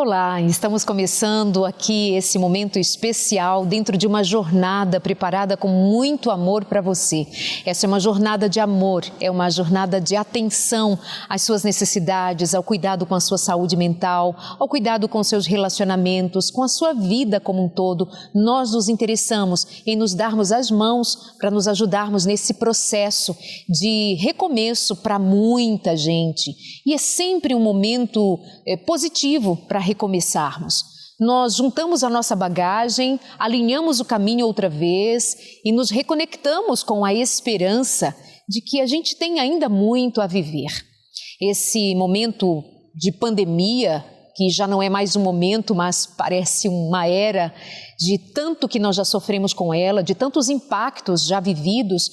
Olá, estamos começando aqui esse momento especial dentro de uma jornada preparada com muito amor para você. Essa é uma jornada de amor, é uma jornada de atenção às suas necessidades, ao cuidado com a sua saúde mental, ao cuidado com seus relacionamentos, com a sua vida como um todo. Nós nos interessamos em nos darmos as mãos para nos ajudarmos nesse processo de recomeço para muita gente. E é sempre um momento positivo para recomeçarmos. Nós juntamos a nossa bagagem, alinhamos o caminho outra vez e nos reconectamos com a esperança de que a gente tem ainda muito a viver. Esse momento de pandemia, que já não é mais um momento, mas parece uma era de tanto que nós já sofremos com ela, de tantos impactos já vividos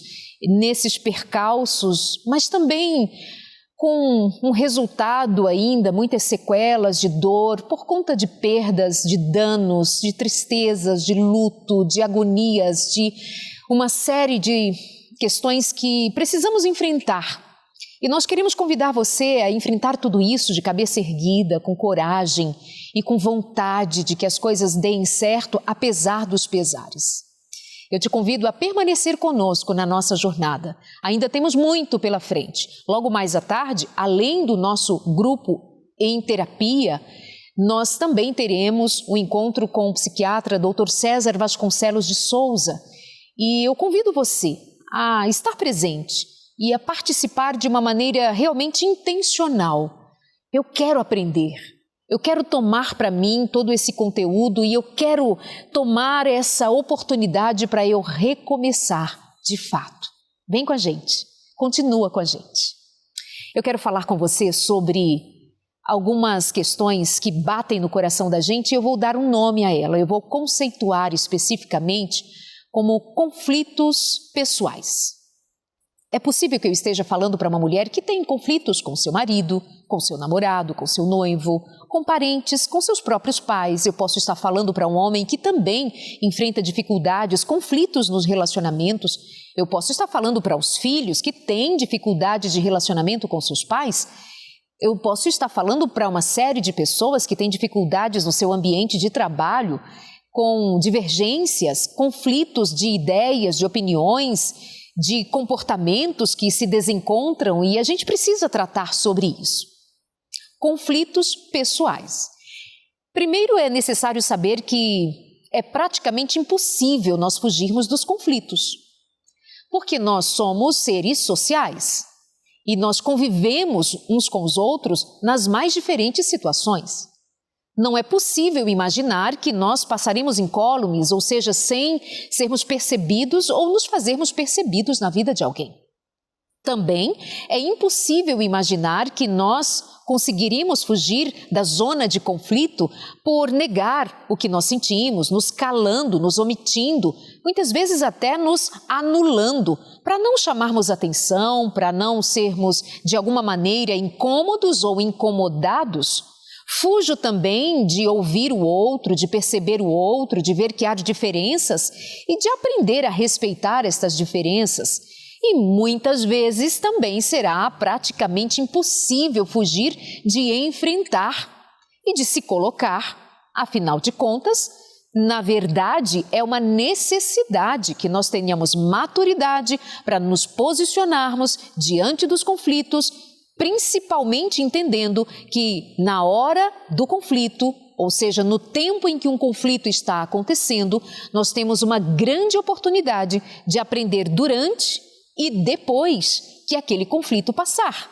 nesses percalços, mas também com um resultado ainda, muitas sequelas de dor por conta de perdas, de danos, de tristezas, de luto, de agonias, de uma série de questões que precisamos enfrentar. E nós queremos convidar você a enfrentar tudo isso de cabeça erguida, com coragem e com vontade de que as coisas deem certo, apesar dos pesares. Eu te convido a permanecer conosco na nossa jornada. Ainda temos muito pela frente. Logo mais à tarde, além do nosso grupo em terapia, nós também teremos um encontro com o psiquiatra Dr. César Vasconcelos de Souza. E eu convido você a estar presente e a participar de uma maneira realmente intencional. Eu quero aprender. Eu quero tomar para mim todo esse conteúdo e eu quero tomar essa oportunidade para eu recomeçar de fato. Vem com a gente, continua com a gente. Eu quero falar com você sobre algumas questões que batem no coração da gente e eu vou dar um nome a ela. Eu vou conceituar especificamente como conflitos pessoais. É possível que eu esteja falando para uma mulher que tem conflitos com seu marido, com seu namorado, com seu noivo, com parentes, com seus próprios pais. Eu posso estar falando para um homem que também enfrenta dificuldades, conflitos nos relacionamentos. Eu posso estar falando para os filhos que têm dificuldades de relacionamento com seus pais. Eu posso estar falando para uma série de pessoas que têm dificuldades no seu ambiente de trabalho, com divergências, conflitos de ideias, de opiniões, de comportamentos que se desencontram e a gente precisa tratar sobre isso. Conflitos pessoais. Primeiro é necessário saber que é praticamente impossível nós fugirmos dos conflitos, porque nós somos seres sociais e nós convivemos uns com os outros nas mais diferentes situações. Não é possível imaginar que nós passaremos incólumes, ou seja, sem sermos percebidos ou nos fazermos percebidos na vida de alguém. Também é impossível imaginar que nós conseguiríamos fugir da zona de conflito por negar o que nós sentimos, nos calando, nos omitindo, muitas vezes até nos anulando, para não chamarmos atenção, para não sermos de alguma maneira incômodos ou incomodados. Fujo também de ouvir o outro, de perceber o outro, de ver que há diferenças e de aprender a respeitar estas diferenças. E muitas vezes também será praticamente impossível fugir de enfrentar e de se colocar. Afinal de contas, na verdade, é uma necessidade que nós tenhamos maturidade para nos posicionarmos diante dos conflitos, principalmente entendendo que na hora do conflito, ou seja, no tempo em que um conflito está acontecendo, nós temos uma grande oportunidade de aprender durante e depois que aquele conflito passar.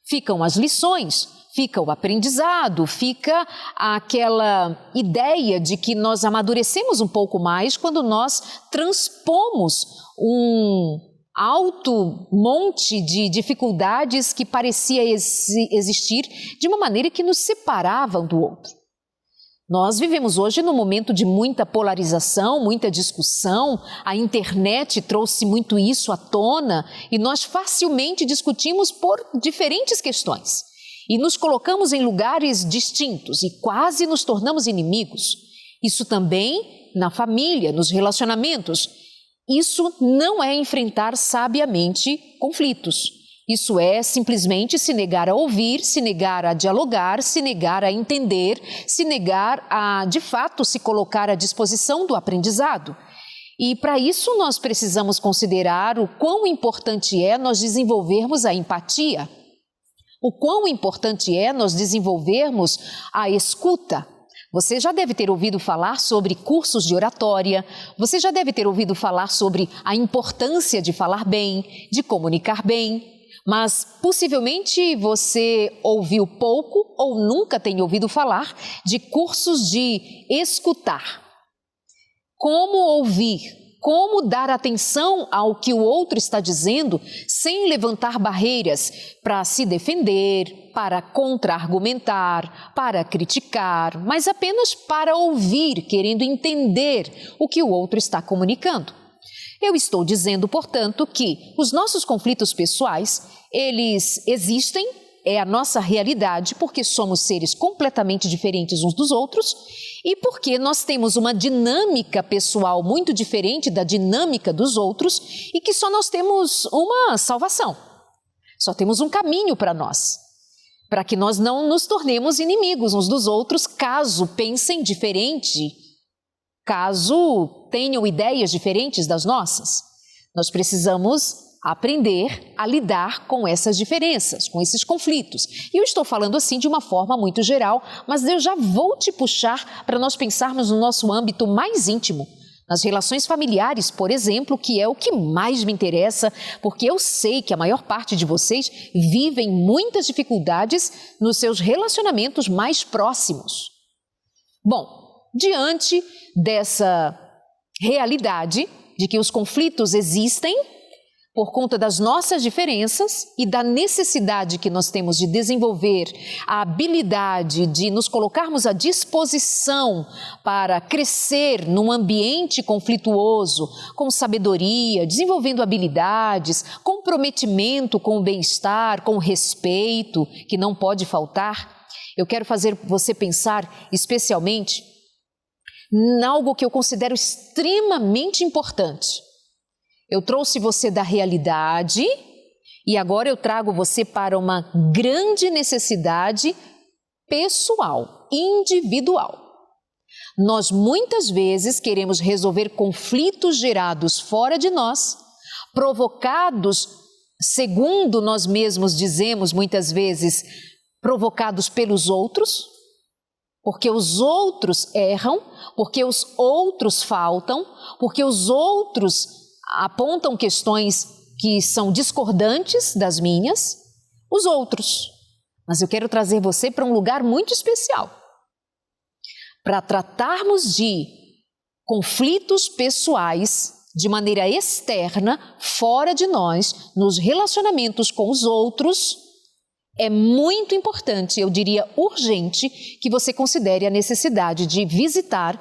Ficam as lições, fica o aprendizado, fica aquela ideia de que nós amadurecemos um pouco mais quando nós transpomos um alto monte de dificuldades que parecia existir de uma maneira que nos separava um do outro. Nós vivemos hoje num momento de muita polarização, muita discussão, a internet trouxe muito isso à tona e nós facilmente discutimos por diferentes questões e nos colocamos em lugares distintos e quase nos tornamos inimigos. Isso também na família, nos relacionamentos. Isso não é enfrentar sabiamente conflitos. Isso é simplesmente se negar a ouvir, se negar a dialogar, se negar a entender, se negar a, de fato, se colocar à disposição do aprendizado. E para isso nós precisamos considerar o quão importante é nós desenvolvermos a empatia, o quão importante é nós desenvolvermos a escuta. Você já deve ter ouvido falar sobre cursos de oratória, você já deve ter ouvido falar sobre a importância de falar bem, de comunicar bem. Mas possivelmente você ouviu pouco ou nunca tem ouvido falar de cursos de escutar. Como ouvir, como dar atenção ao que o outro está dizendo sem levantar barreiras para se defender, para contra-argumentar, para criticar, mas apenas para ouvir, querendo entender o que o outro está comunicando. Eu estou dizendo, portanto, que os nossos conflitos pessoais, eles existem, é a nossa realidade, porque somos seres completamente diferentes uns dos outros e porque nós temos uma dinâmica pessoal muito diferente da dinâmica dos outros e que só nós temos uma salvação, só temos um caminho para nós, para que nós não nos tornemos inimigos uns dos outros caso pensem diferente, caso tenham ideias diferentes das nossas. Nós precisamos aprender a lidar com essas diferenças, com esses conflitos. E eu estou falando assim de uma forma muito geral, mas eu já vou te puxar para nós pensarmos no nosso âmbito mais íntimo, nas relações familiares, por exemplo, que é o que mais me interessa, porque eu sei que a maior parte de vocês vivem muitas dificuldades nos seus relacionamentos mais próximos. Bom, diante dessa realidade de que os conflitos existem por conta das nossas diferenças e da necessidade que nós temos de desenvolver a habilidade de nos colocarmos à disposição para crescer num ambiente conflituoso, com sabedoria, desenvolvendo habilidades, comprometimento com o bem-estar, com o respeito, que não pode faltar, eu quero fazer você pensar especialmente em algo que eu considero extremamente importante. Eu trouxe você da realidade e agora eu trago você para uma grande necessidade pessoal, individual. Nós muitas vezes queremos resolver conflitos gerados fora de nós, provocados, segundo nós mesmos dizemos muitas vezes, provocados pelos outros, porque os outros erram, porque os outros faltam, porque os outros apontam questões que são discordantes das minhas, os outros. Mas eu quero trazer você para um lugar muito especial, para tratarmos de conflitos pessoais de maneira externa, fora de nós, nos relacionamentos com os outros. É muito importante, eu diria urgente, que você considere a necessidade de visitar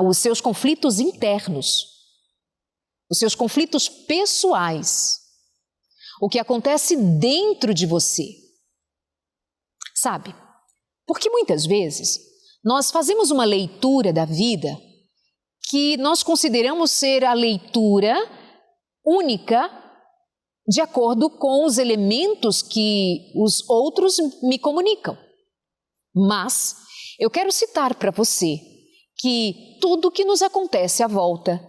os seus conflitos internos, os seus conflitos pessoais, o que acontece dentro de você. Sabe, porque muitas vezes nós fazemos uma leitura da vida que nós consideramos ser a leitura única de acordo com os elementos que os outros me comunicam. Mas eu quero citar para você que tudo que nos acontece à volta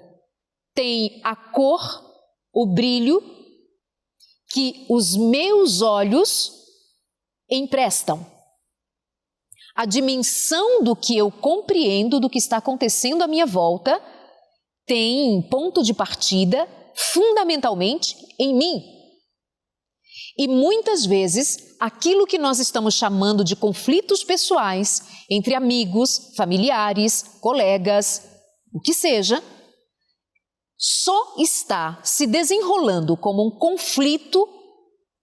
tem a cor, o brilho que os meus olhos emprestam. A dimensão do que eu compreendo do que está acontecendo à minha volta tem ponto de partida fundamentalmente em mim. E muitas vezes aquilo que nós estamos chamando de conflitos pessoais entre amigos, familiares, colegas, o que seja, só está se desenrolando como um conflito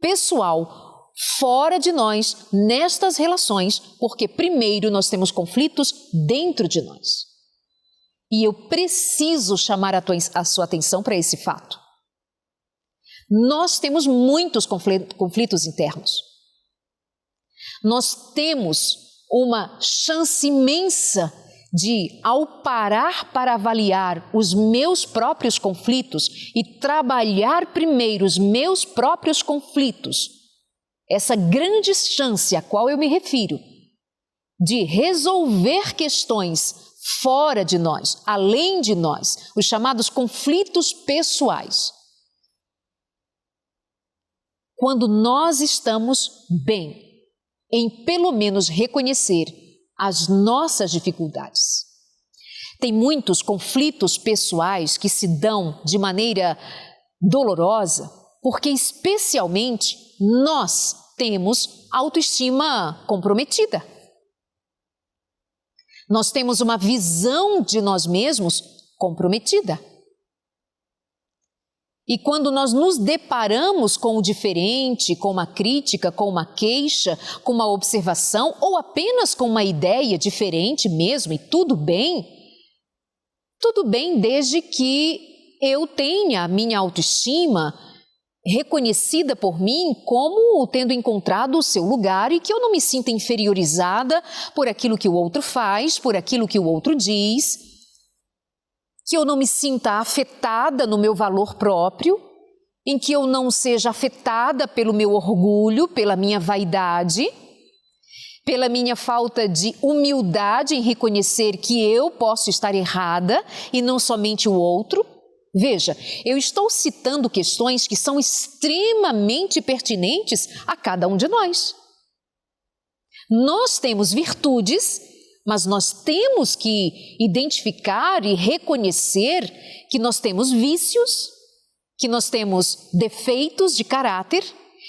pessoal fora de nós, nestas relações, porque primeiro nós temos conflitos dentro de nós. E eu preciso chamar a sua atenção para esse fato. Nós temos muitos conflitos internos. Nós temos uma chance imensa de, ao parar para avaliar os meus próprios conflitos e trabalhar primeiro os meus próprios conflitos, essa grande chance a qual eu me refiro, de resolver questões fora de nós, além de nós, os chamados conflitos pessoais. Quando nós estamos bem em pelo menos reconhecer as nossas dificuldades. Tem muitos conflitos pessoais que se dão de maneira dolorosa, porque especialmente nós temos autoestima comprometida. Nós temos uma visão de nós mesmos comprometida. E quando nós nos deparamos com o diferente, com uma crítica, com uma queixa, com uma observação ou apenas com uma ideia diferente mesmo, e tudo bem desde que eu tenha a minha autoestima reconhecida por mim como tendo encontrado o seu lugar e que eu não me sinta inferiorizada por aquilo que o outro faz, por aquilo que o outro diz, que eu não me sinta afetada no meu valor próprio, em que eu não seja afetada pelo meu orgulho, pela minha vaidade, pela minha falta de humildade em reconhecer que eu posso estar errada e não somente o outro. Veja, eu estou citando questões que são extremamente pertinentes a cada um de nós. Nós temos virtudes, mas nós temos que identificar e reconhecer que nós temos vícios, que nós temos defeitos de caráter,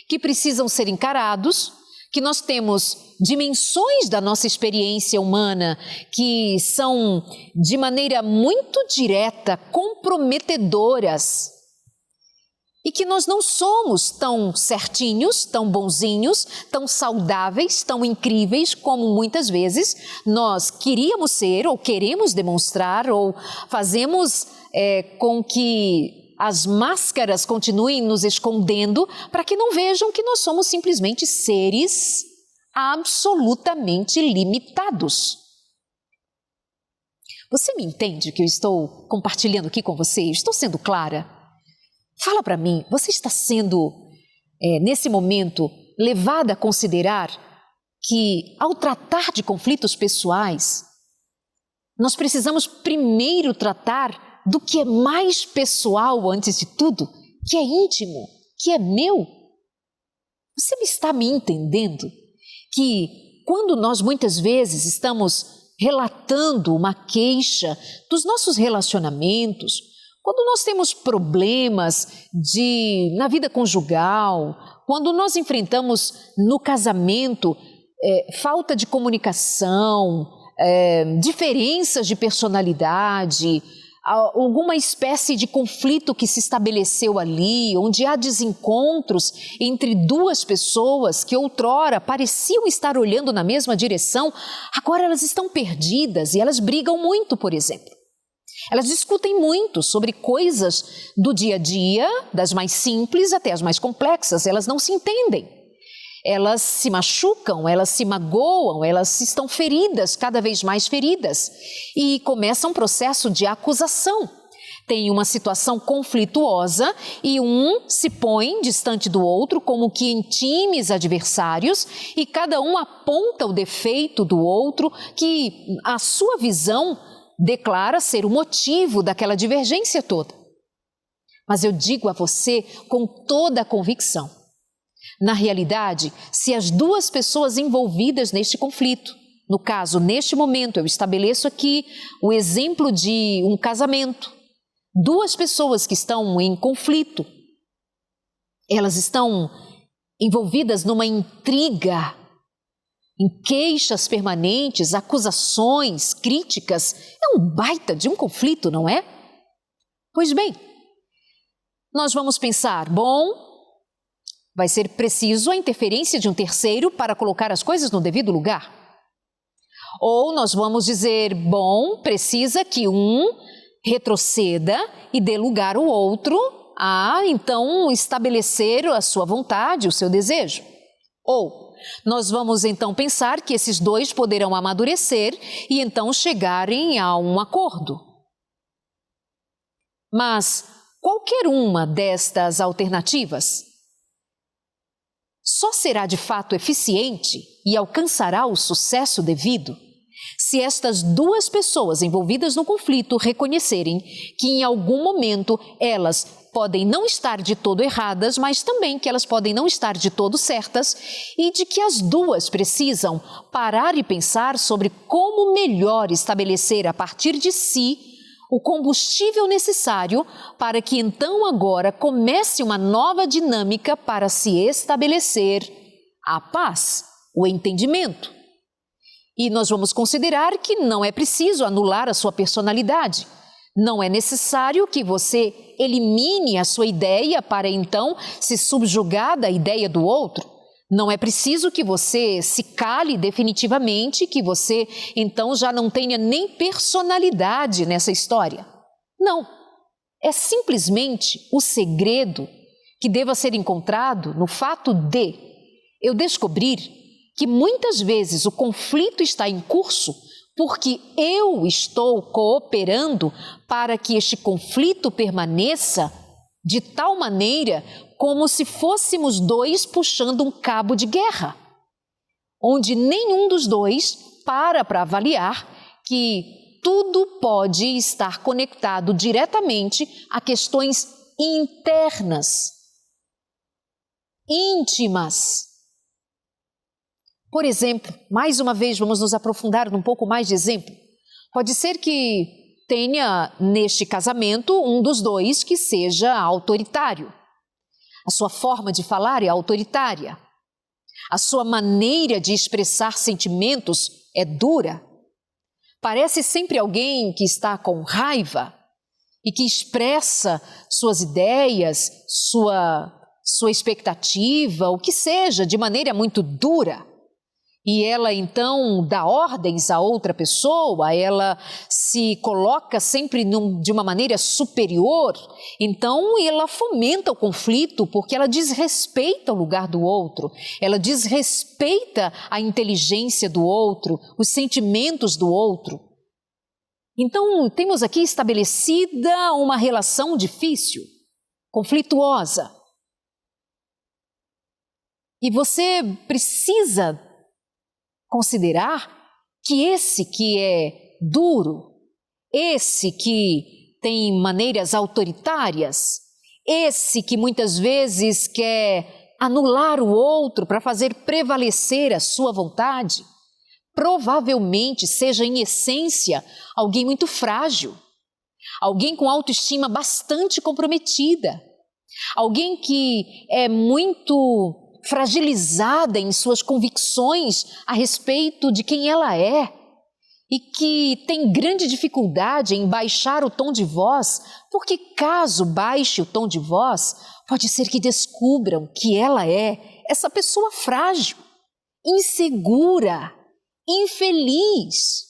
que precisam ser encarados, que nós temos dimensões da nossa experiência humana que são, de maneira muito direta, comprometedoras. E que nós não somos tão certinhos, tão bonzinhos, tão saudáveis, tão incríveis como muitas vezes nós queríamos ser ou queremos demonstrar ou fazemos com que as máscaras continuem nos escondendo para que não vejam que nós somos simplesmente seres absolutamente limitados. Você me entende o que eu estou compartilhando aqui com você? Estou sendo clara? Fala para mim, você está sendo, nesse momento, levada a considerar que, ao tratar de conflitos pessoais, nós precisamos primeiro tratar do que é mais pessoal antes de tudo, que é íntimo, que é meu? Você está me entendendo? Que quando nós muitas vezes estamos relatando uma queixa dos nossos relacionamentos, quando nós temos problemas na vida conjugal, quando nós enfrentamos no casamento falta de comunicação, diferenças de personalidade, alguma espécie de conflito que se estabeleceu ali, onde há desencontros entre duas pessoas que outrora pareciam estar olhando na mesma direção, agora elas estão perdidas e elas brigam muito, por exemplo. Elas discutem muito sobre coisas do dia a dia, das mais simples até as mais complexas, elas não se entendem. Elas se machucam, elas se magoam, elas estão feridas, cada vez mais feridas, e começa um processo de acusação. Tem uma situação conflituosa e um se põe distante do outro como que em times adversários e cada um aponta o defeito do outro que a sua visão declara ser o motivo daquela divergência toda. Mas eu digo a você com toda a convicção, na realidade, se as duas pessoas envolvidas neste conflito, no caso, neste momento, eu estabeleço aqui o exemplo de um casamento, duas pessoas que estão em conflito, elas estão envolvidas numa intriga, em queixas permanentes, acusações, críticas, é um baita de um conflito, não é? Pois bem, nós vamos pensar, bom, vai ser preciso a interferência de um terceiro para colocar as coisas no devido lugar. Ou nós vamos dizer, bom, precisa que um retroceda e dê lugar ao outro a, então, estabelecer a sua vontade, o seu desejo. Ou nós vamos então pensar que esses dois poderão amadurecer e então chegarem a um acordo. Mas qualquer uma destas alternativas só será de fato eficiente e alcançará o sucesso devido se estas duas pessoas envolvidas no conflito reconhecerem que em algum momento elas podem não estar de todo erradas, mas também que elas podem não estar de todo certas e de que as duas precisam parar e pensar sobre como melhor estabelecer a partir de si o combustível necessário para que então agora comece uma nova dinâmica para se estabelecer a paz, o entendimento. E nós vamos considerar que não é preciso anular a sua personalidade. Não é necessário que você elimine a sua ideia para então se subjugar da ideia do outro. Não é preciso que você se cale definitivamente, que você então já não tenha nem personalidade nessa história. Não, é simplesmente o segredo que deva ser encontrado no fato de eu descobrir que muitas vezes o conflito está em curso porque eu estou cooperando para que este conflito permaneça de tal maneira como se fôssemos dois puxando um cabo de guerra, onde nenhum dos dois para avaliar que tudo pode estar conectado diretamente a questões internas, íntimas. Por exemplo, mais uma vez vamos nos aprofundar num pouco mais de exemplo. Pode ser que tenha neste casamento um dos dois que seja autoritário. A sua forma de falar é autoritária. A sua maneira de expressar sentimentos é dura. Parece sempre alguém que está com raiva e que expressa suas ideias, sua expectativa, o que seja, de maneira muito dura. E ela então dá ordens a outra pessoa, ela se coloca sempre de uma maneira superior, então ela fomenta o conflito porque ela desrespeita o lugar do outro, ela desrespeita a inteligência do outro, os sentimentos do outro. Então temos aqui estabelecida uma relação difícil, conflituosa. E você precisa considerar que esse que é duro, esse que tem maneiras autoritárias, esse que muitas vezes quer anular o outro para fazer prevalecer a sua vontade, provavelmente seja em essência alguém muito frágil, alguém com autoestima bastante comprometida, alguém que é muito fragilizada em suas convicções a respeito de quem ela é e que tem grande dificuldade em baixar o tom de voz, porque caso baixe o tom de voz, pode ser que descubram que ela é essa pessoa frágil, insegura, infeliz.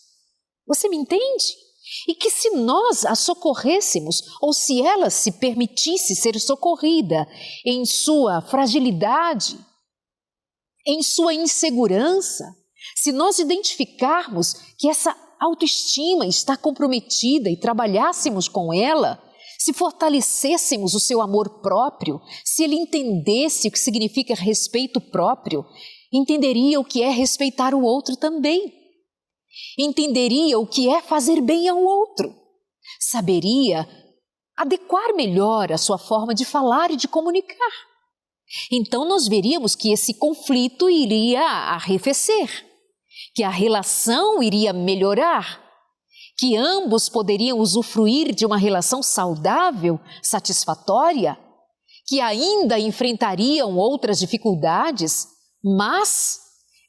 Você me entende? E que se nós a socorrêssemos, ou se ela se permitisse ser socorrida em sua fragilidade, em sua insegurança, se nós identificarmos que essa autoestima está comprometida e trabalhássemos com ela, se fortalecêssemos o seu amor próprio, se ele entendesse o que significa respeito próprio, entenderia o que é respeitar o outro também. Entenderia o que é fazer bem ao outro, saberia adequar melhor a sua forma de falar e de comunicar. Então nós veríamos que esse conflito iria arrefecer, que a relação iria melhorar, que ambos poderiam usufruir de uma relação saudável, satisfatória, que ainda enfrentariam outras dificuldades, mas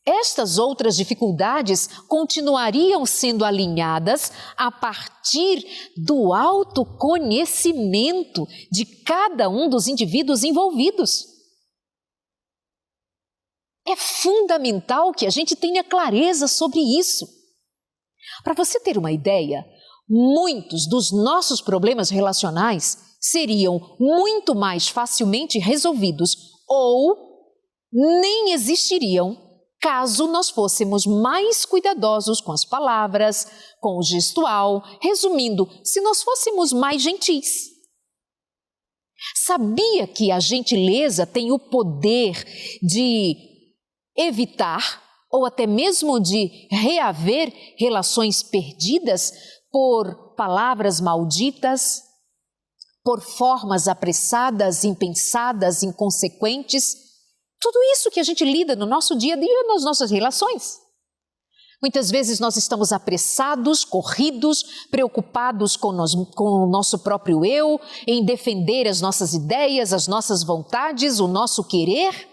estas outras dificuldades continuariam sendo alinhadas a partir do autoconhecimento de cada um dos indivíduos envolvidos. É fundamental que a gente tenha clareza sobre isso. Para você ter uma ideia, muitos dos nossos problemas relacionais seriam muito mais facilmente resolvidos ou nem existiriam caso nós fôssemos mais cuidadosos com as palavras, com o gestual, resumindo, se nós fôssemos mais gentis. Sabia que a gentileza tem o poder de evitar ou até mesmo de reaver relações perdidas por palavras malditas, por formas apressadas, impensadas, inconsequentes? Tudo isso que a gente lida no nosso dia a dia, nas nossas relações. Muitas vezes nós estamos apressados, corridos, preocupados com o nosso próprio eu, em defender as nossas ideias, as nossas vontades, o nosso querer.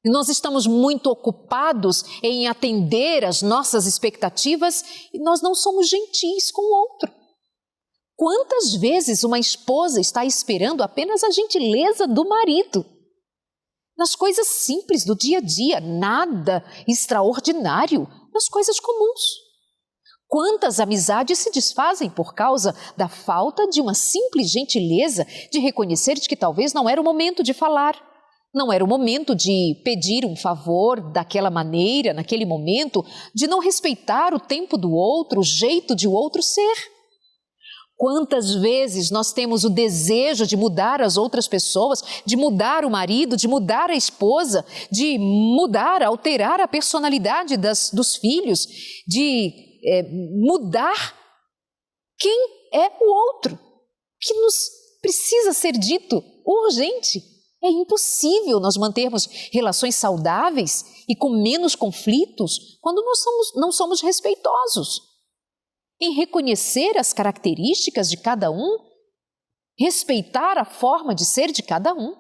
Nós estamos muito ocupados em atender às nossas expectativas e nós não somos gentis com o outro. Quantas vezes uma esposa está esperando apenas a gentileza do marido? Nas coisas simples do dia a dia, nada extraordinário, nas coisas comuns. Quantas amizades se desfazem por causa da falta de uma simples gentileza de reconhecer de que talvez não era o momento de falar, não era o momento de pedir um favor daquela maneira, naquele momento, de não respeitar o tempo do outro, o jeito de o outro ser. Quantas vezes nós temos o desejo de mudar as outras pessoas, de mudar o marido, de mudar a esposa, de mudar, alterar a personalidade dos filhos, de mudar quem é o outro, que nos precisa ser dito urgente. É impossível nós mantermos relações saudáveis e com menos conflitos quando nós não somos respeitosos em reconhecer as características de cada um, respeitar a forma de ser de cada um,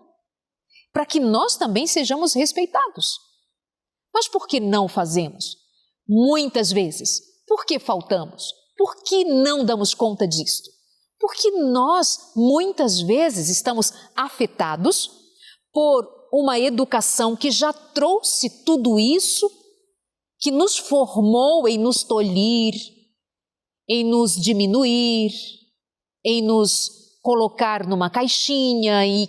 para que nós também sejamos respeitados. Mas por que não fazemos? Muitas vezes, por que faltamos? Por que não damos conta disto? Porque nós, muitas vezes, estamos afetados por uma educação que já trouxe tudo isso, que nos formou em nos tolir, em nos diminuir, em nos colocar numa caixinha e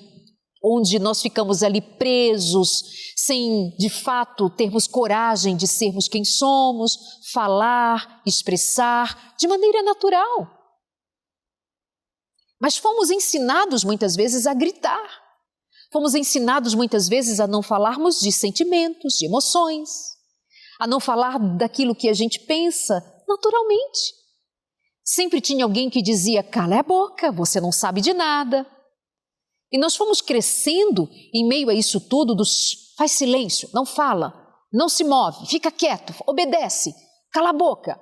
onde nós ficamos ali presos, sem de fato termos coragem de sermos quem somos, falar, expressar de maneira natural. Mas fomos ensinados muitas vezes a gritar, fomos ensinados muitas vezes a não falarmos de sentimentos, de emoções, a não falar daquilo que a gente pensa naturalmente. Sempre tinha alguém que dizia, cala a boca, você não sabe de nada. E nós fomos crescendo em meio a isso tudo, faz silêncio, não fala, não se move, fica quieto, obedece, cala a boca,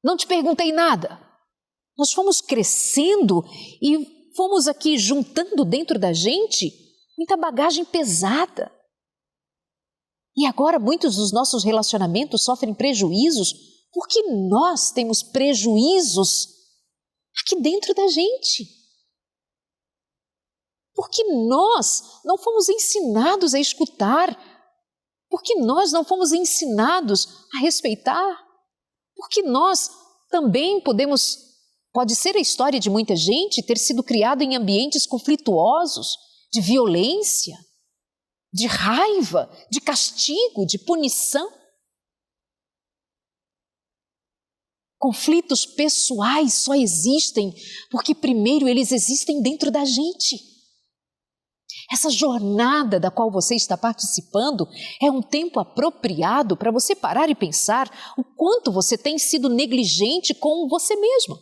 não te perguntei nada. Nós fomos crescendo e fomos aqui juntando dentro da gente muita bagagem pesada. E agora muitos dos nossos relacionamentos sofrem prejuízos porque nós temos prejuízos aqui dentro da gente. Porque nós não fomos ensinados a escutar. Porque nós não fomos ensinados a respeitar. Porque nós também pode ser a história de muita gente ter sido criado em ambientes conflituosos, de violência, de raiva, de castigo, de punição. Conflitos pessoais só existem porque primeiro eles existem dentro da gente. Essa jornada da qual você está participando é um tempo apropriado para você parar e pensar o quanto você tem sido negligente com você mesmo.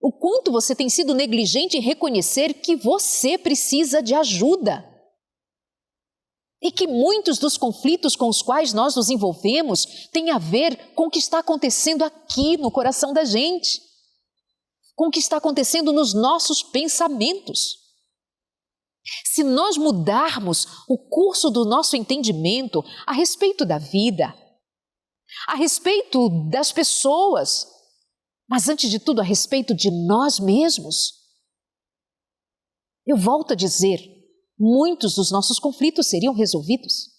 O quanto você tem sido negligente em reconhecer que você precisa de ajuda. E que muitos dos conflitos com os quais nós nos envolvemos têm a ver com o que está acontecendo aqui no coração da gente, com o que está acontecendo nos nossos pensamentos. Se nós mudarmos o curso do nosso entendimento a respeito da vida, a respeito das pessoas, mas antes de tudo a respeito de nós mesmos, eu volto a dizer, muitos dos nossos conflitos seriam resolvidos.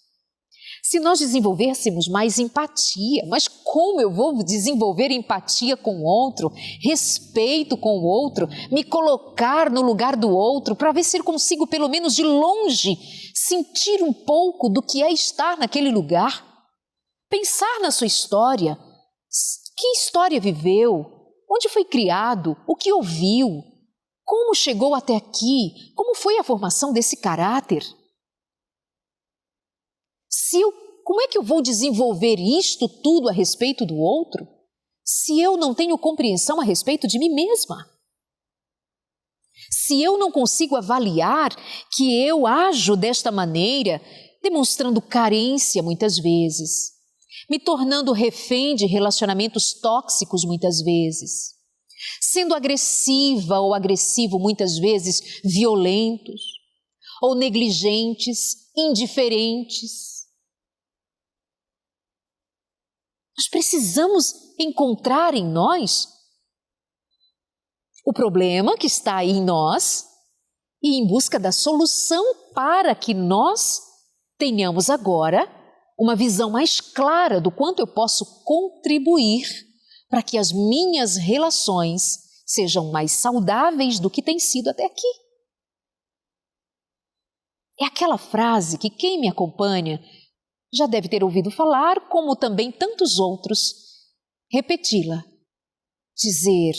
Se nós desenvolvêssemos mais empatia, mas como eu vou desenvolver empatia com o outro, respeito com o outro, me colocar no lugar do outro para ver se eu consigo, pelo menos de longe, sentir um pouco do que é estar naquele lugar? Pensar na sua história. Que história viveu? Onde foi criado? O que ouviu? Como chegou até aqui? Como foi a formação desse caráter? Como é que eu vou desenvolver isto tudo a respeito do outro, se eu não tenho compreensão a respeito de mim mesma? Se eu não consigo avaliar que eu ajo desta maneira, demonstrando carência muitas vezes, me tornando refém de relacionamentos tóxicos muitas vezes, sendo agressiva ou agressivo muitas vezes violentos, ou negligentes, indiferentes. Nós precisamos encontrar em nós o problema que está aí em nós e em busca da solução para que nós tenhamos agora uma visão mais clara do quanto eu posso contribuir para que as minhas relações sejam mais saudáveis do que têm sido até aqui. É aquela frase que quem me acompanha já deve ter ouvido falar, como também tantos outros, repeti-la. Dizer,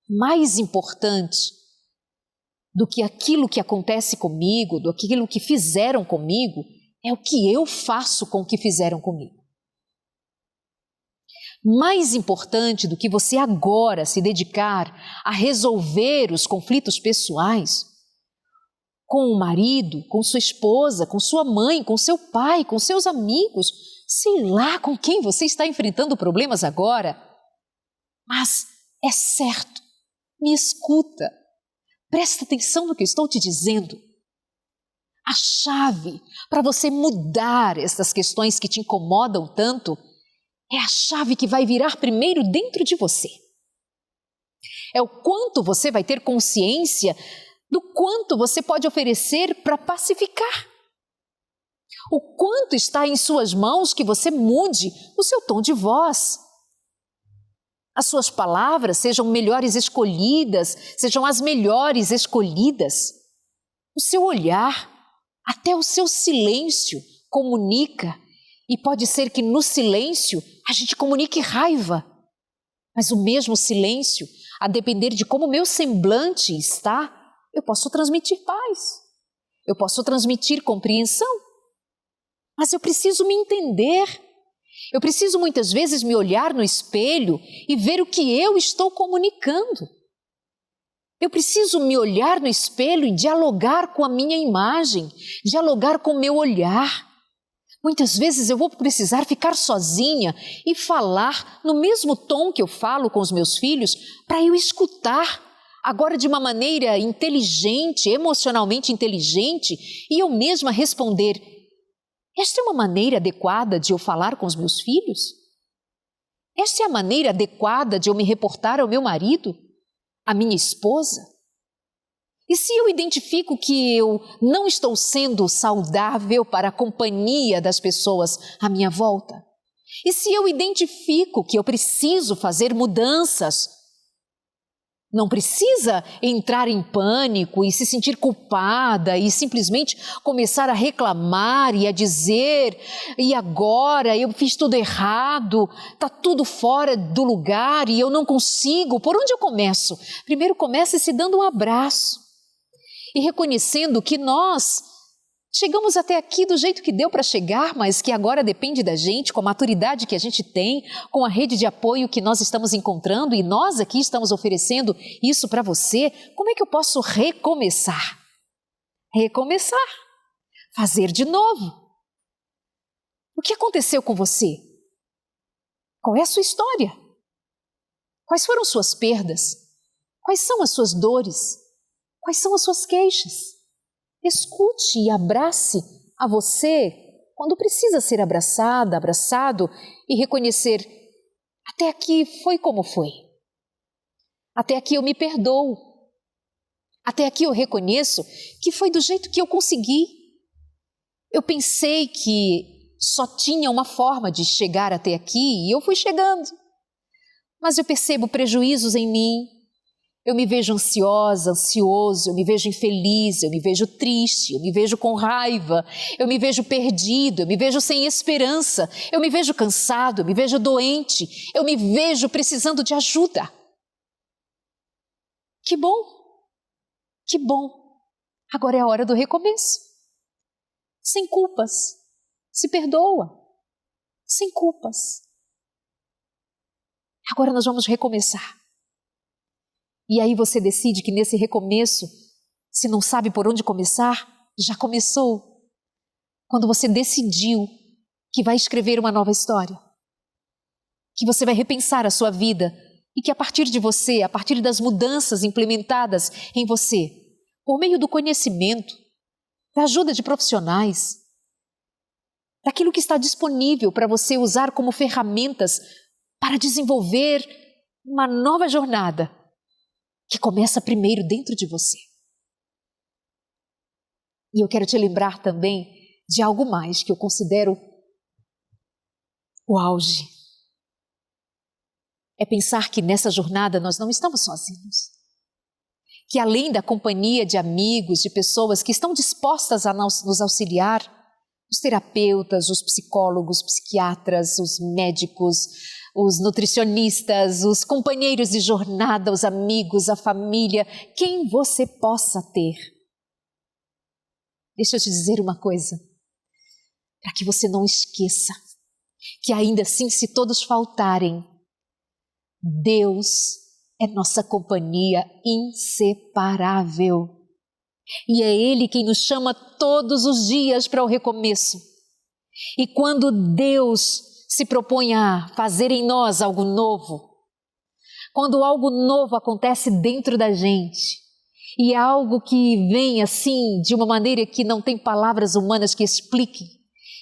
mais importante do que aquilo que acontece comigo, do que aquilo que fizeram comigo, é o que eu faço com o que fizeram comigo. Mais importante do que você agora se dedicar a resolver os conflitos pessoais com o marido, com sua esposa, com sua mãe, com seu pai, com seus amigos, sei lá com quem você está enfrentando problemas agora. Mas é certo, me escuta, presta atenção no que eu estou te dizendo. A chave para você mudar essas questões que te incomodam tanto é a chave que vai virar primeiro dentro de você. É o quanto você vai ter consciência do quanto você pode oferecer para pacificar. O quanto está em suas mãos que você mude o seu tom de voz. As suas palavras sejam melhores escolhidas, sejam as melhores escolhidas. O seu olhar, até o seu silêncio comunica. E pode ser que no silêncio a gente comunique raiva. Mas o mesmo silêncio, a depender de como o meu semblante está, eu posso transmitir paz, eu posso transmitir compreensão, mas eu preciso me entender, eu preciso muitas vezes me olhar no espelho e ver o que eu estou comunicando. Eu preciso me olhar no espelho e dialogar com a minha imagem, dialogar com o meu olhar. Muitas vezes eu vou precisar ficar sozinha e falar no mesmo tom que eu falo com os meus filhos para eu escutar. Agora de uma maneira inteligente, emocionalmente inteligente, e eu mesma responder, esta é uma maneira adequada de eu falar com os meus filhos? Esta é a maneira adequada de eu me reportar ao meu marido, à minha esposa? E se eu identifico que eu não estou sendo saudável para a companhia das pessoas à minha volta? E se eu identifico que eu preciso fazer mudanças? Não precisa entrar em pânico e se sentir culpada e simplesmente começar a reclamar e a dizer, e agora eu fiz tudo errado, está tudo fora do lugar e eu não consigo. Por onde eu começo? Primeiro comece se dando um abraço e reconhecendo que nós chegamos até aqui do jeito que deu para chegar, mas que agora depende da gente, com a maturidade que a gente tem, com a rede de apoio que nós estamos encontrando e nós aqui estamos oferecendo isso para você. Como é que eu posso recomeçar? Recomeçar. Fazer de novo. O que aconteceu com você? Qual é a sua história? Quais foram suas perdas? Quais são as suas dores? Quais são as suas queixas? Escute e abrace a você quando precisa ser abraçada, abraçado e reconhecer, até aqui foi como foi. Até aqui eu me perdoo. Até aqui eu reconheço que foi do jeito que eu consegui. Eu pensei que só tinha uma forma de chegar até aqui e eu fui chegando. Mas eu percebo prejuízos em mim, eu me vejo ansiosa, ansioso, eu me vejo infeliz, eu me vejo triste, eu me vejo com raiva, eu me vejo perdido, eu me vejo sem esperança, eu me vejo cansado, eu me vejo doente, eu me vejo precisando de ajuda. Que bom, que bom. Agora é a hora do recomeço. Sem culpas, se perdoa, sem culpas. Agora nós vamos recomeçar. E aí você decide que nesse recomeço, se não sabe por onde começar, já começou. Quando você decidiu que vai escrever uma nova história, que você vai repensar a sua vida e que a partir de você, a partir das mudanças implementadas em você, por meio do conhecimento, da ajuda de profissionais, daquilo que está disponível para você usar como ferramentas para desenvolver uma nova jornada, que começa primeiro dentro de você. E eu quero te lembrar também de algo mais que eu considero o auge. É pensar que nessa jornada nós não estamos sozinhos. Que além da companhia de amigos, de pessoas que estão dispostas a nos auxiliar, os terapeutas, os psicólogos, psiquiatras, os médicos, os nutricionistas, os companheiros de jornada, os amigos, a família, quem você possa ter. Deixa eu te dizer uma coisa, para que você não esqueça, que ainda assim, se todos faltarem, Deus é nossa companhia inseparável. E é Ele quem nos chama todos os dias para o recomeço. E quando Deus se propõe a fazer em nós algo novo, quando algo novo acontece dentro da gente, e é algo que vem assim, de uma maneira que não tem palavras humanas que expliquem,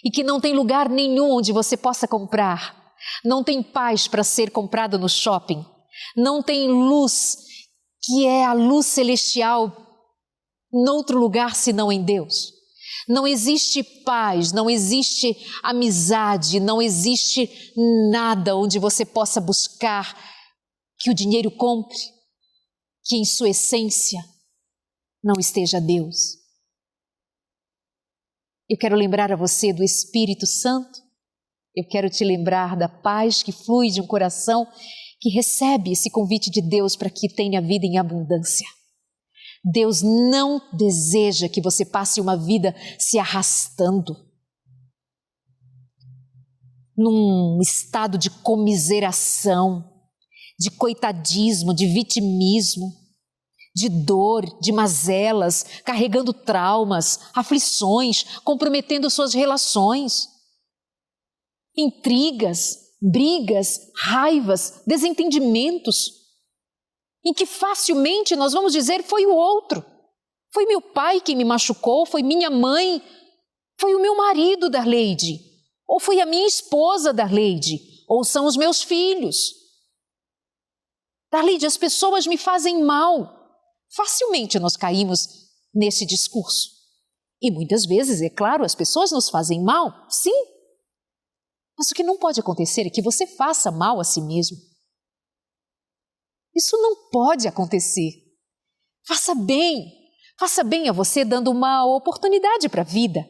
e que não tem lugar nenhum onde você possa comprar, não tem paz para ser comprada no shopping, não tem luz, que é a luz celestial, noutro lugar senão em Deus. Não existe paz, não existe amizade, não existe nada onde você possa buscar que o dinheiro compre, que em sua essência não esteja Deus. Eu quero lembrar a você do Espírito Santo, eu quero te lembrar da paz que flui de um coração que recebe esse convite de Deus para que tenha vida em abundância. Deus não deseja que você passe uma vida se arrastando num estado de comiseração, de coitadismo, de vitimismo, de dor, de mazelas, carregando traumas, aflições, comprometendo suas relações, intrigas, brigas, raivas, desentendimentos, em que facilmente nós vamos dizer foi o outro, foi meu pai quem me machucou, foi minha mãe, foi o meu marido, Darleide, ou foi a minha esposa, Darleide, ou são os meus filhos. Darleide, as pessoas me fazem mal. Facilmente nós caímos nesse discurso. E muitas vezes, é claro, as pessoas nos fazem mal, sim. Mas o que não pode acontecer é que você faça mal a si mesmo. Isso não pode acontecer. Faça bem a você dando uma oportunidade para a vida,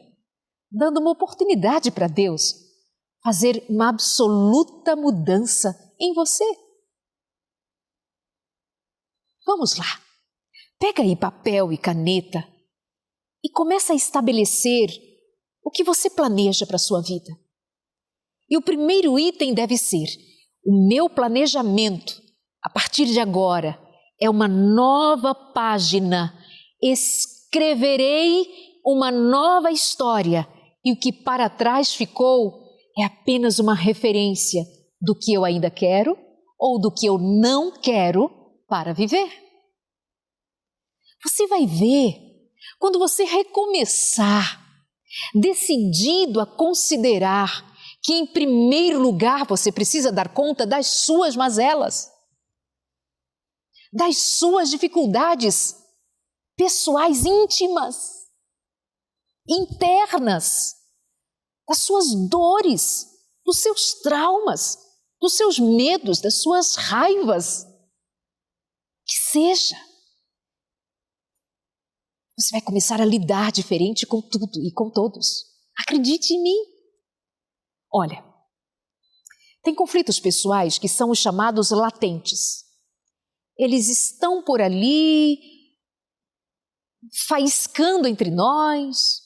dando uma oportunidade para Deus fazer uma absoluta mudança em você. Vamos lá, pega aí papel e caneta e começa a estabelecer o que você planeja para a sua vida. E o primeiro item deve ser: o meu planejamento, a partir de agora, é uma nova página. Escreverei uma nova história e o que para trás ficou é apenas uma referência do que eu ainda quero ou do que eu não quero para viver. Você vai ver, quando você recomeçar, decidido a considerar que em primeiro lugar você precisa dar conta das suas mazelas, das suas dificuldades pessoais íntimas, internas, das suas dores, dos seus traumas, dos seus medos, das suas raivas. Que seja. Você vai começar a lidar diferente com tudo e com todos. Acredite em mim. Olha, tem conflitos pessoais que são os chamados latentes. Eles estão por ali, faiscando entre nós.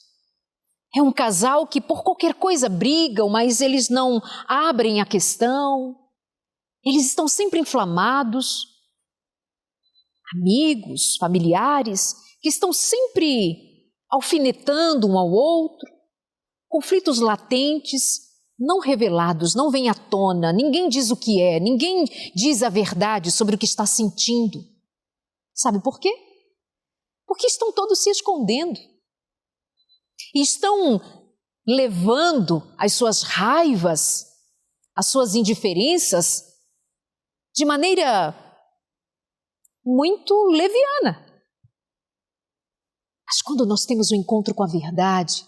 É um casal que por qualquer coisa brigam, mas eles não abrem a questão. Eles estão sempre inflamados. Amigos, familiares, que estão sempre alfinetando um ao outro. Conflitos latentes, não revelados, não vêm à tona, ninguém diz o que é, ninguém diz a verdade sobre o que está sentindo. Sabe por quê? Porque estão todos se escondendo. E estão levando as suas raivas, as suas indiferenças, de maneira muito leviana. Mas quando nós temos um encontro com a verdade,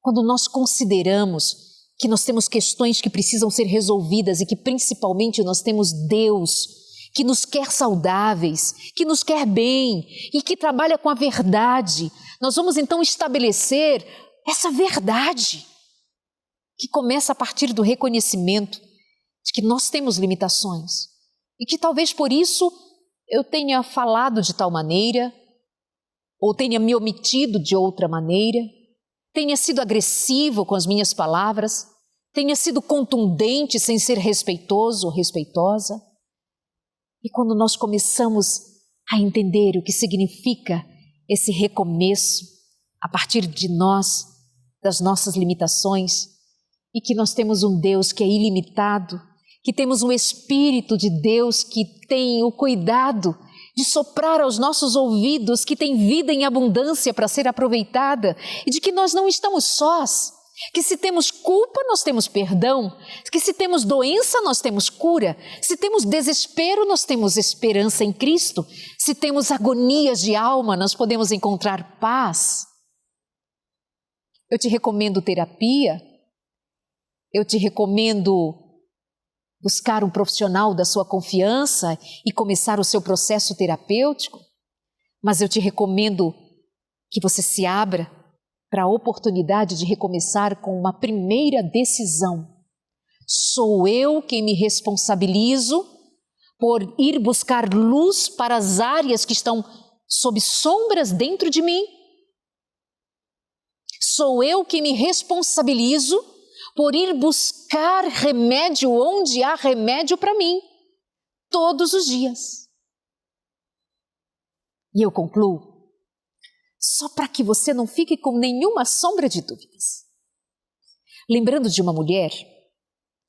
quando nós consideramos que nós temos questões que precisam ser resolvidas e que principalmente nós temos Deus que nos quer saudáveis, que nos quer bem e que trabalha com a verdade, nós vamos então estabelecer essa verdade que começa a partir do reconhecimento de que nós temos limitações e que talvez por isso eu tenha falado de tal maneira ou tenha me omitido de outra maneira, tenha sido agressivo com as minhas palavras, tenha sido contundente sem ser respeitoso ou respeitosa. E quando nós começamos a entender o que significa esse recomeço a partir de nós, das nossas limitações, e que nós temos um Deus que é ilimitado, que temos um Espírito de Deus que tem o cuidado de soprar aos nossos ouvidos, que tem vida em abundância para ser aproveitada, e de que nós não estamos sós, que se temos culpa, nós temos perdão, que se temos doença, nós temos cura, se temos desespero, nós temos esperança em Cristo, se temos agonias de alma, nós podemos encontrar paz. Eu te recomendo terapia, eu te recomendo buscar um profissional da sua confiança e começar o seu processo terapêutico, mas eu te recomendo que você se abra para a oportunidade de recomeçar com uma primeira decisão. Sou eu quem me responsabilizo por ir buscar luz para as áreas que estão sob sombras dentro de mim? Sou eu quem me responsabilizo por ir buscar remédio onde há remédio para mim, todos os dias. E eu concluo, só para que você não fique com nenhuma sombra de dúvidas. Lembrando de uma mulher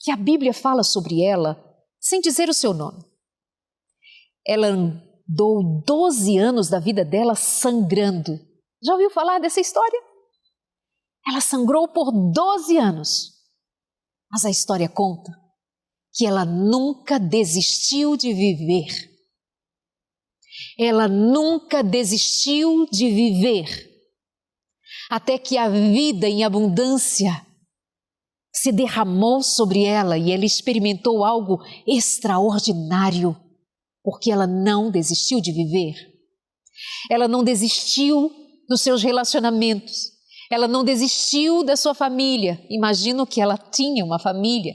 que a Bíblia fala sobre ela sem dizer o seu nome. Ela andou 12 anos da vida dela sangrando. Já ouviu falar dessa história? Ela sangrou por 12 anos. Mas a história conta que ela nunca desistiu de viver. Ela nunca desistiu de viver. Até que a vida em abundância se derramou sobre ela e ela experimentou algo extraordinário, porque ela não desistiu de viver. Ela não desistiu dos seus relacionamentos. Ela não desistiu da sua família. Imagino que ela tinha uma família.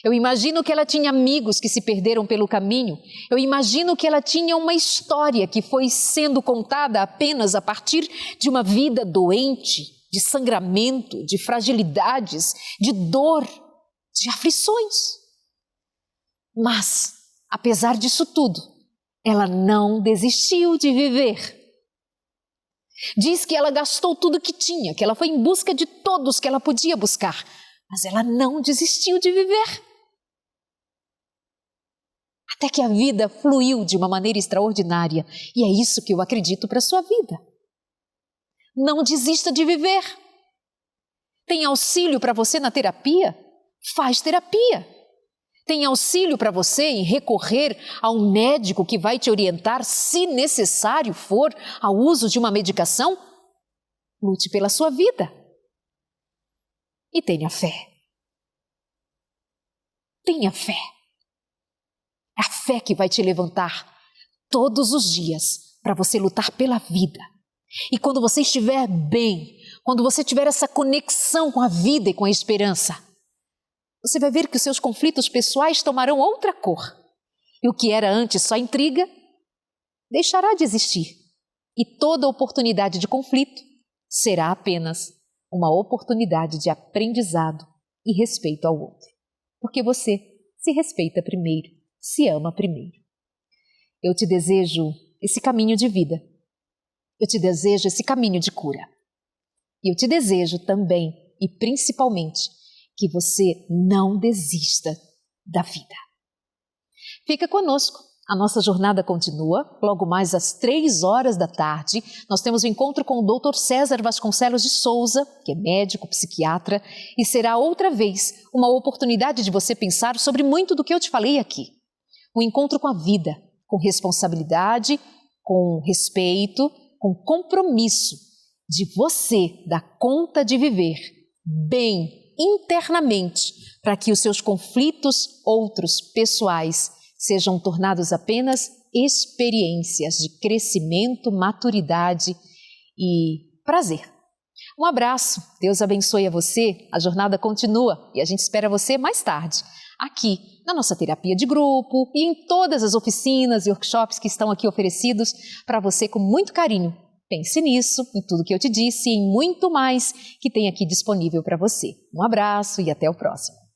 Eu imagino que ela tinha amigos que se perderam pelo caminho. Eu imagino que ela tinha uma história que foi sendo contada apenas a partir de uma vida doente, de sangramento, de fragilidades, de dor, de aflições. Mas, apesar disso tudo, ela não desistiu de viver. Diz que ela gastou tudo que tinha, que ela foi em busca de todos que ela podia buscar, mas ela não desistiu de viver. Até que a vida fluiu de uma maneira extraordinária, e é isso que eu acredito para a sua vida. Não desista de viver. Tem auxílio para você na terapia? Faz terapia. Tem auxílio para você em recorrer a um médico que vai te orientar, se necessário for, ao uso de uma medicação? Lute pela sua vida. E tenha fé. Tenha fé. É a fé que vai te levantar todos os dias para você lutar pela vida. E quando você estiver bem, quando você tiver essa conexão com a vida e com a esperança, você vai ver que os seus conflitos pessoais tomarão outra cor. E o que era antes só intriga, deixará de existir. E toda oportunidade de conflito será apenas uma oportunidade de aprendizado e respeito ao outro. Porque você se respeita primeiro, se ama primeiro. Eu te desejo esse caminho de vida. Eu te desejo esse caminho de cura. E eu te desejo também, e principalmente, que você não desista da vida. Fica conosco. A nossa jornada continua. Logo mais às 15h, nós temos um encontro com o Dr. César Vasconcelos de Souza, que é médico, psiquiatra, e será outra vez uma oportunidade de você pensar sobre muito do que eu te falei aqui. Um encontro com a vida, com responsabilidade, com respeito, com compromisso de você dar conta de viver bem internamente para que os seus conflitos outros pessoais sejam tornados apenas experiências de crescimento, maturidade e prazer. Um abraço, Deus abençoe a você, a jornada continua e a gente espera você mais tarde, aqui na nossa terapia de grupo e em todas as oficinas e workshops que estão aqui oferecidos para você com muito carinho. Pense nisso, em tudo que eu te disse e em muito mais que tem aqui disponível para você. Um abraço e até o próximo.